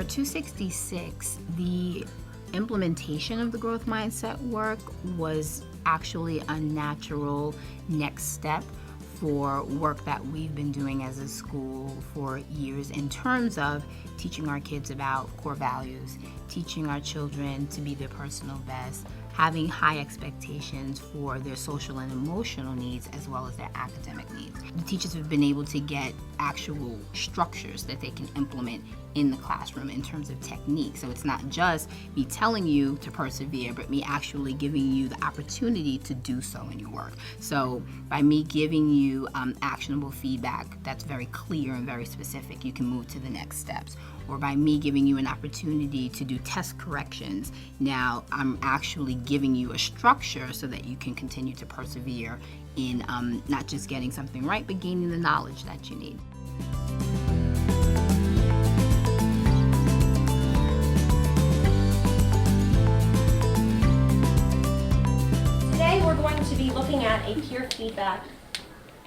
266, the implementation of the growth mindset work was actually a natural next step for work that we've been doing as a school for years in terms of teaching our kids about core values, teaching our children to be their personal best, having high expectations for their social and emotional needs as well as their academic needs. The teachers have been able to get actual structures that they can implement in the classroom in terms of technique. So it's not just me telling you to persevere, but me actually giving you the opportunity to do so in your work. So by me giving you actionable feedback that's very clear and very specific, you can move to the next steps. Or by me giving you an opportunity to do test corrections, now I'm actually giving you a structure so that you can continue to persevere in not just getting something right, but gaining the knowledge that you need. Today we're going to be looking at a peer feedback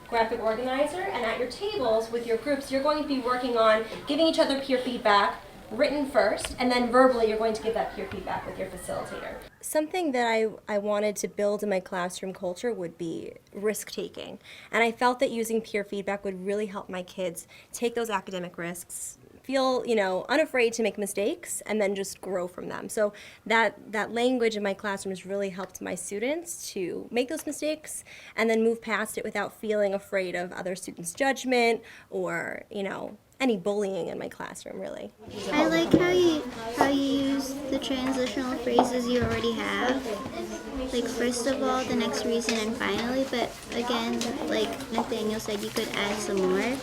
graphic organizer, and at your tables with your groups, you're going to be working on giving each other peer feedback, written first, and then verbally you're going to give that peer feedback with your facilitator. Something that I wanted to build in my classroom culture would be risk-taking. And I felt that using peer feedback would really help my kids take those academic risks, feel, unafraid to make mistakes, and then just grow from them. So that language in my classroom has really helped my students to make those mistakes and then move past it without feeling afraid of other students' judgment or, any bullying in my classroom, really. I like how you use the transitional phrases you already have. Like, first of all, the next reason, and finally, but again, like Nathaniel said, you could add some more.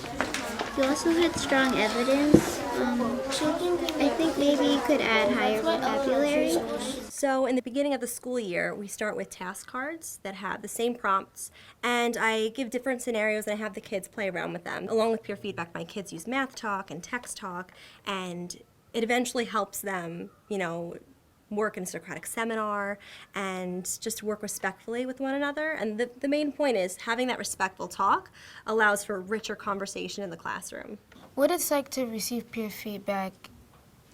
You also had strong evidence. I think maybe you could add higher vocabulary. So in the beginning of the school year, we start with task cards that have the same prompts, and I give different scenarios and I have the kids play around with them. Along with peer feedback, my kids use math talk and text talk, and it eventually helps them, work in a Socratic seminar and just work respectfully with one another. And the main point is having that respectful talk allows for richer conversation in the classroom. What it's like to receive peer feedback,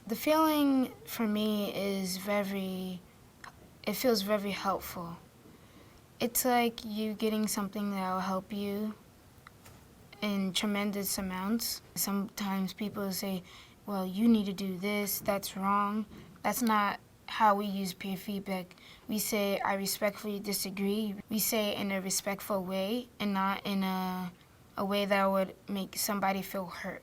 the feeling for me is it feels very helpful. It's like you getting something that will help you in tremendous amounts. Sometimes people say, well, you need to do this, that's wrong. That's not how we use peer feedback. We say, I respectfully disagree. We say it in a respectful way and not in a way that would make somebody feel hurt.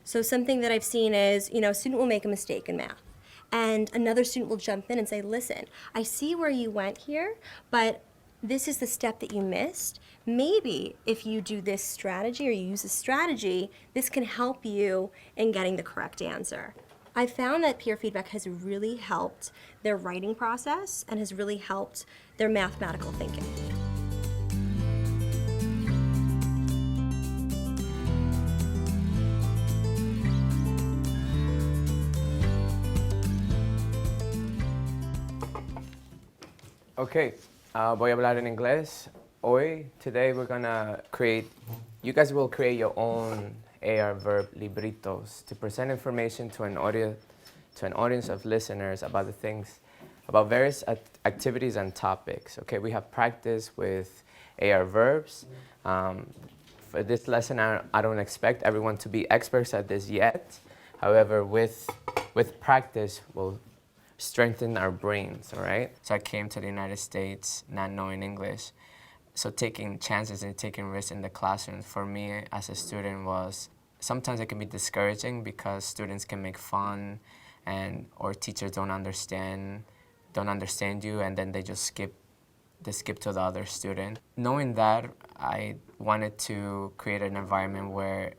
So something that I've seen is, a student will make a mistake in math, and another student will jump in and say, listen, I see where you went here, but this is the step that you missed. Maybe if you do this strategy or you use this strategy, this can help you in getting the correct answer. I found that peer feedback has really helped their writing process and has really helped their mathematical thinking. Okay, voy a hablar en inglés. Today we're gonna you guys will create your own AR verb libritos to present information to an audience of listeners about various activities and topics. Okay, we have practice with AR verbs. For this lesson, I don't expect everyone to be experts at this yet. However, with practice, we'll strengthen our brains, all right? So I came to the United States not knowing English. So taking chances and taking risks in the classroom for me as a student sometimes it can be discouraging because students can make fun or teachers don't understand you, and then they just skip to the other student. Knowing that, I wanted to create an environment where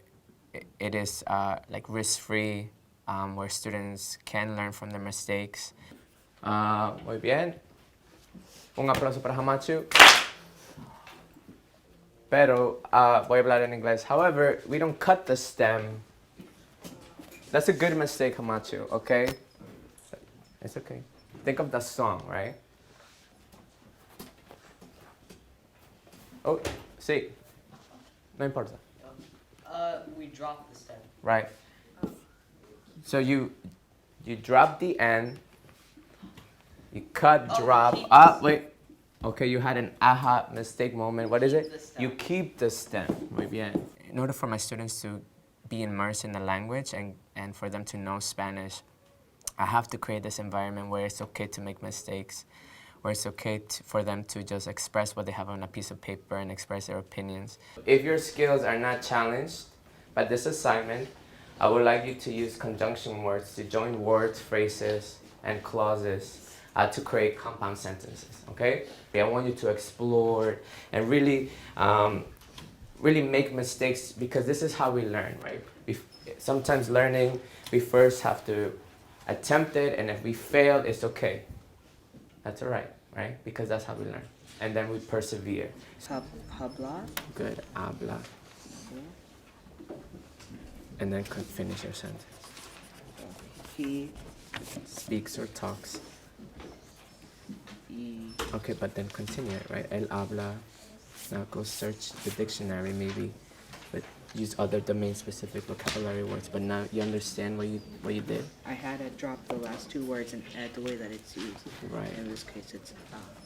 it is like risk-free, where students can learn from their mistakes. Muy bien. Un aplauso para Hamachu. Pero voy a hablar en inglés. However, we don't cut the stem. That's a good mistake, Hamachu, okay? It's okay. Think of the song, right? Oh, sí. No importa. We dropped the stem. Right. So you You drop the N. You cut, drop, up, wait. Okay, you had an aha mistake moment. What is it? You keep the stem. Muy bien. In order for my students to be immersed in the language and for them to know Spanish, I have to create this environment where it's okay to make mistakes, where it's okay for them to just express what they have on a piece of paper and express their opinions. If your skills are not challenged by this assignment, I would like you to use conjunction words to join words, phrases, and clauses to create compound sentences, okay? I want you to explore and really, really make mistakes, because this is how we learn, right? Sometimes learning, we first have to attempt it, and if we fail, it's okay. That's all right, right? Because that's how we learn. And then we persevere. Habla. Good, habla. And then finish your sentence. He. Speaks or talks. Y. Okay, but then continue it, right? El habla. Now go search the dictionary maybe, but use other domain-specific vocabulary words. But now you understand what you did. I had to drop the last two words and add the way that it's used. Right. In this case, it's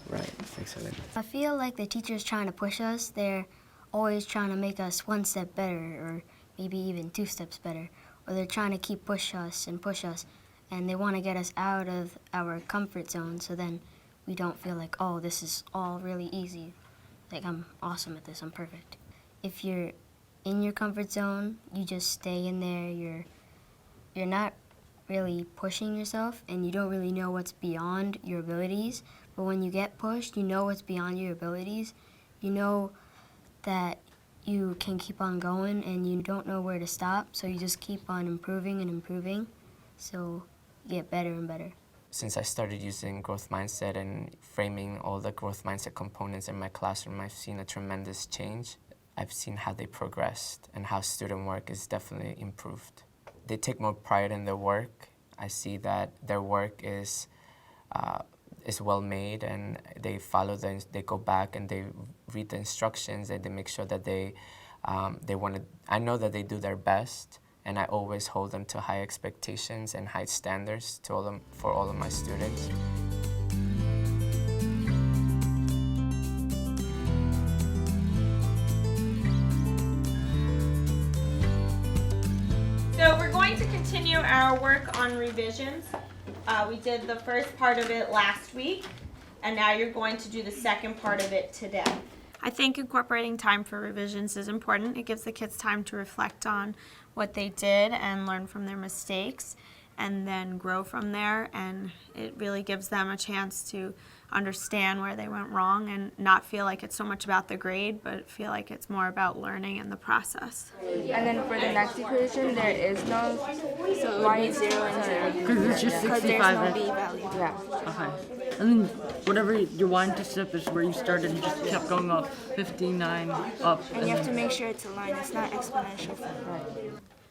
Right. Excellent. I feel like the teacher's trying to push us. They're always trying to make us one step better, or maybe even 2 steps better. Or they're trying to keep push us, and they want to get us out of our comfort zone, so then we don't feel like, oh, this is all really easy. Like, I'm awesome at this, I'm perfect. If you're in your comfort zone, you just stay in there. You're not really pushing yourself, and you don't really know what's beyond your abilities. But when you get pushed, you know what's beyond your abilities. You know that you can keep on going, and you don't know where to stop, so you just keep on improving and improving, so you get better and better. Since I started using growth mindset and framing all the growth mindset components in my classroom, I've seen a tremendous change. I've seen how they progressed and how student work is definitely improved. They take more pride in their work. I see that their work is well made, and they follow they go back and they read the instructions, and they make sure that they want to. I know that they do their best, and I always hold them to high expectations and high standards for all of my students. So we're going to continue our work on revisions. We did the first part of it last week, and now you're going to do the second part of it today. I think incorporating time for revisions is important. It gives the kids time to reflect on what they did and learn from their mistakes, and then grow from there, and it really gives them a chance to understand where they went wrong and not feel like it's so much about the grade, but feel like it's more about learning and the process. And then for the next equation, there is no, so y is 0 and 0. Because it's just 65. Because there's no b value. Yeah. Okay. And then whatever your y intercept is where you started and just kept going up, 59 up. And you have to make sure it's a line, it's not exponential.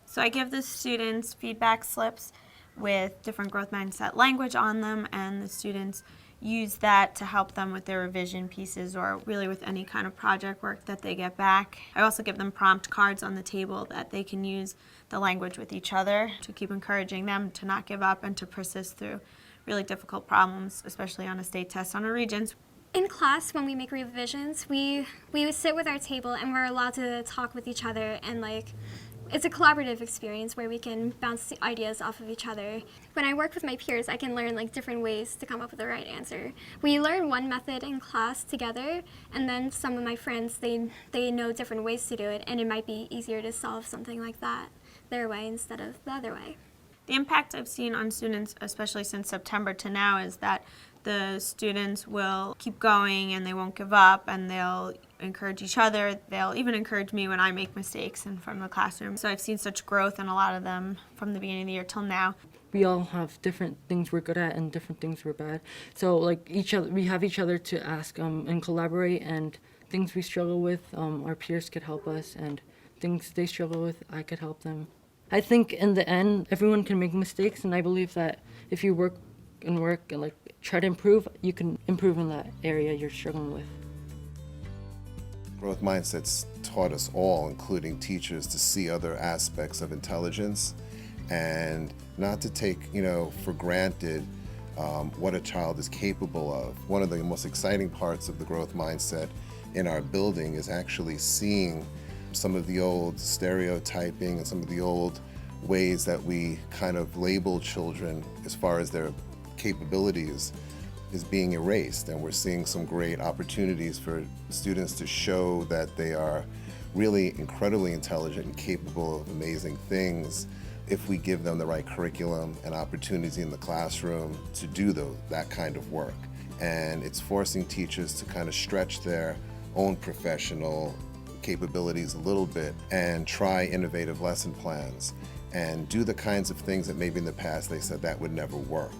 So I give the students feedback slips with different growth mindset language on them, and the students use that to help them with their revision pieces or really with any kind of project work that they get back. I also give them prompt cards on the table that they can use the language with each other to keep encouraging them to not give up and to persist through really difficult problems, especially on a state test on a Regents. In class, when we make revisions, we sit with our table and we're allowed to talk with each other, and it's a collaborative experience where we can bounce ideas off of each other. When I work with my peers, I can learn different ways to come up with the right answer. We learn one method in class together, and then some of my friends, they know different ways to do it, and it might be easier to solve something like that their way instead of the other way. The impact I've seen on students, especially since September to now, is that the students will keep going and they won't give up, and they'll encourage each other. They'll even encourage me when I make mistakes and from the classroom. So I've seen such growth in a lot of them from the beginning of the year till now. We all have different things we're good at and different things we're bad. So we have each other to ask and collaborate, and things we struggle with, our peers could help us, and things they struggle with, I could help them. I think in the end, everyone can make mistakes, and I believe that if you work and try to improve, you can improve in that area you're struggling with. Growth mindsets taught us all, including teachers, to see other aspects of intelligence and not to take, for granted what a child is capable of. One of the most exciting parts of the growth mindset in our building is actually seeing some of the old stereotyping and some of the old ways that we kind of label children as far as their capabilities is being erased. And we're seeing some great opportunities for students to show that they are really incredibly intelligent and capable of amazing things if we give them the right curriculum and opportunity in the classroom to do that kind of work. And it's forcing teachers to kind of stretch their own professional capabilities a little bit and try innovative lesson plans and do the kinds of things that maybe in the past they said that would never work.